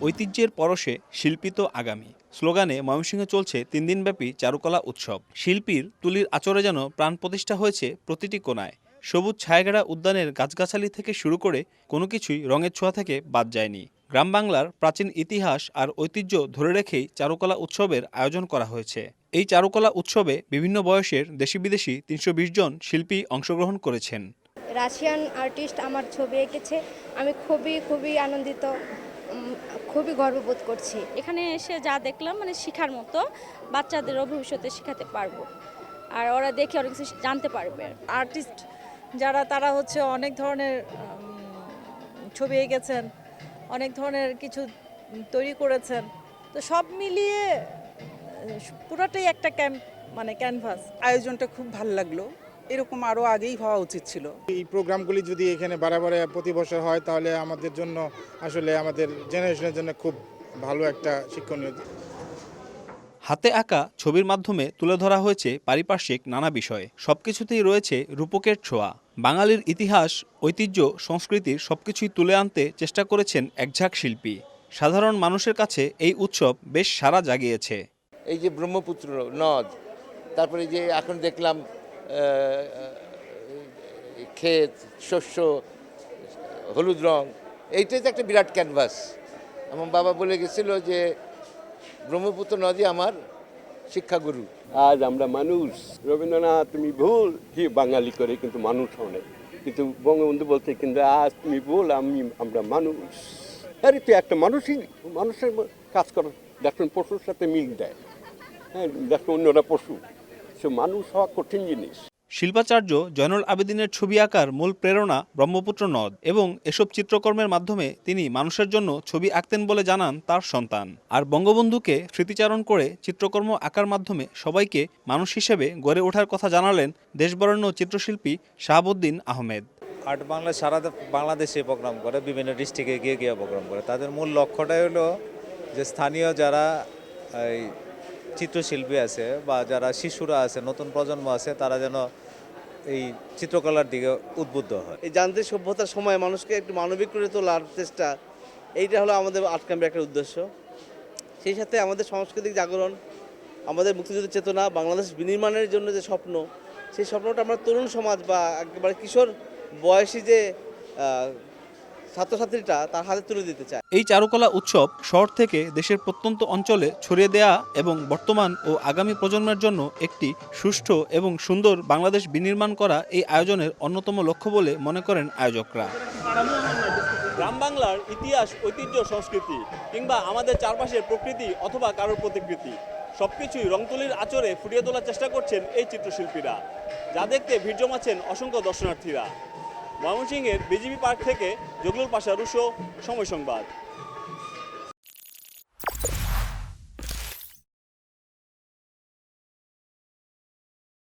ঐতিহ্যের পরশে শিল্পী তো আগামী স্লোগানে ময়মনসিংহে চলছে 3 দিনব্যাপী চারুকলা উৎসব। শিল্পীর তুলির আঁচড়ে যেন প্রাণ প্রতিষ্ঠা হয়েছে প্রতিটি কোণায়। সবুজ ছায়াঘেরা উদ্যানের গাছগাছালি থেকে শুরু করে কোনো কিছুই রঙের ছোঁয়া থেকে বাদ যায়নি। গ্রাম বাংলার প্রাচীন ইতিহাস আর ঐতিহ্য ধরে রেখেই চারুকলা উৎসবের আয়োজন করা হয়েছে। এই চারুকলা উৎসবে বিভিন্ন বয়সের দেশি বিদেশি 320 জন শিল্পী অংশগ্রহণ করেছেন। রাশিয়ান আর্টিস্ট আমার ছবি এঁকেছে। আমি খুবই আনন্দিত, খুবই গর্ববোধ করছি। এখানে এসে যা দেখলাম মানে শেখার মতো, বাচ্চাদেরও ভবিষ্যতে শেখাতে পারবো, আর ওরা দেখে অনেক কিছু জানতে পারবে। আর্টিস্ট যারা তারা হচ্ছে অনেক ধরনের ছবি এঁকেছেন, অনেক ধরনের কিছু তৈরি করেছেন, তো সব মিলিয়ে পুরোটাই একটা ক্যানভাস। আয়োজনটা খুব ভালো লাগলো, এরকম আরও আগেই হওয়া উচিত ছিল। এই প্রোগ্রামগুলি যদি এখানে বারে প্রতি বছর হয় তাহলে আমাদের জন্য আসলে আমাদের জেনারেশনের জন্য খুব ভালো একটা শিক্ষণীয়। হাতে আঁকা ছবির মাধ্যমে তুলে ধরা হয়েছে পারিপার্শ্বিক নানা বিষয়। সবকিছুতেই রয়েছে রূপকের ছোঁয়া। বাঙালির ইতিহাস, ঐতিহ্য, সংস্কৃতির সবকিছুই তুলে আনতে চেষ্টা করেছেন একঝাঁক শিল্পী। সাধারণ মানুষের কাছে এই উৎসব বেশ সাড়া জাগিয়েছে। এই যে ব্রহ্মপুত্র নদ, তারপরে যে এখন দেখলাম ক্ষেত, শস্য, হলুদ রং, এইটাই তো একটা বিরাট ক্যানভাস। আমার বাবা বলে গেছিল যে ব্রহ্মপুত্র নদী আমার শিক্ষাগুরু। আজ আমরা মানুষ। রবীন্দ্রনাথ তুমি ভুল কি বাঙালি করে কিন্তু মানুষ অনেক, কিন্তু বঙ্গবন্ধু বলতে কিন্তু আজ তুমি ভুল আমরা মানুষ। আরে তুই একটা মানুষের কাজ করার দেখুন পশুর সাথে মিল দেয়। হ্যাঁ, দেখুন অন্যরা পশু, সে মানুষ হওয়া কঠিন জিনিস। শিল্পাচার্য জয়নুল আবেদিনের ছবি আঁকার মূল প্রেরণা ব্রহ্মপুত্র নদ এবং এসব চিত্রকর্মের মাধ্যমে তিনি মানুষের জন্য ছবি আঁকতেন বলে জানান তার সন্তান। আর বঙ্গবন্ধুকে স্মৃতিচারণ করে চিত্রকর্ম আঁকার মাধ্যমে সবাইকে মানুষ হিসেবে গড়ে ওঠার কথা জানালেন দেশবরেণ্য চিত্রশিল্পী শাহাবুদ্দিন আহমেদ। আর্ট বাংলা সারা বাংলাদেশে প্রোগ্রাম করে, বিভিন্ন ডিস্ট্রিক্টে গিয়ে প্রোগ্রাম করে। তাদের মূল লক্ষ্যটাই হলো যে স্থানীয় যারা এই চিত্রশিল্পী আছে বা যারা শিশুরা আছে, নতুন প্রজন্ম আছে, তারা যেন এই চিত্রকলার দিকে উদ্বুদ্ধ হয়। এই যান্ত্রিক সভ্যতার সময় মানুষকে একটু মানবিক করে তোলার চেষ্টা, এইটা হলো আমাদের আর্ট ক্যাম্পের একটা উদ্দেশ্য। সেই সাথে আমাদের সাংস্কৃতিক জাগরণ, আমাদের মুক্তিযুদ্ধের চেতনা, বাংলাদেশ বিনির্মাণের জন্য যে স্বপ্ন, সেই স্বপ্নটা আমরা তরুণ সমাজ বা একেবারে কিশোর বয়সী যে ছাত্রছাত্রীটা তার হাতে তুলে দিতে চায়। এই চারুকলা উৎসব শহর থেকে দেশের প্রত্যন্ত অঞ্চলে ছড়িয়ে দেয়া এবং বর্তমান ও আগামী প্রজন্মের জন্য একটি সুষ্ঠু এবং সুন্দর বাংলাদেশ বিনির্মাণ করা এই আয়োজনের অন্যতম লক্ষ্য বলে মনে করেন আয়োজকরা। গ্রাম বাংলার ইতিহাস, ঐতিহ্য, সংস্কৃতি কিংবা আমাদের চারপাশের প্রকৃতি অথবা কারোর প্রতিকৃতি সবকিছুই রংতুলির আঁচড়ে ফুটিয়ে তোলার চেষ্টা করছেন এই চিত্রশিল্পীরা, যা দেখতে ভিড় জমাচ্ছেন অসংখ্য দর্শনার্থীরা। ময়মনসিংহের বিজিবি পার্ক থেকে জগলুল পাশা, রুশো, সময় সংবাদ।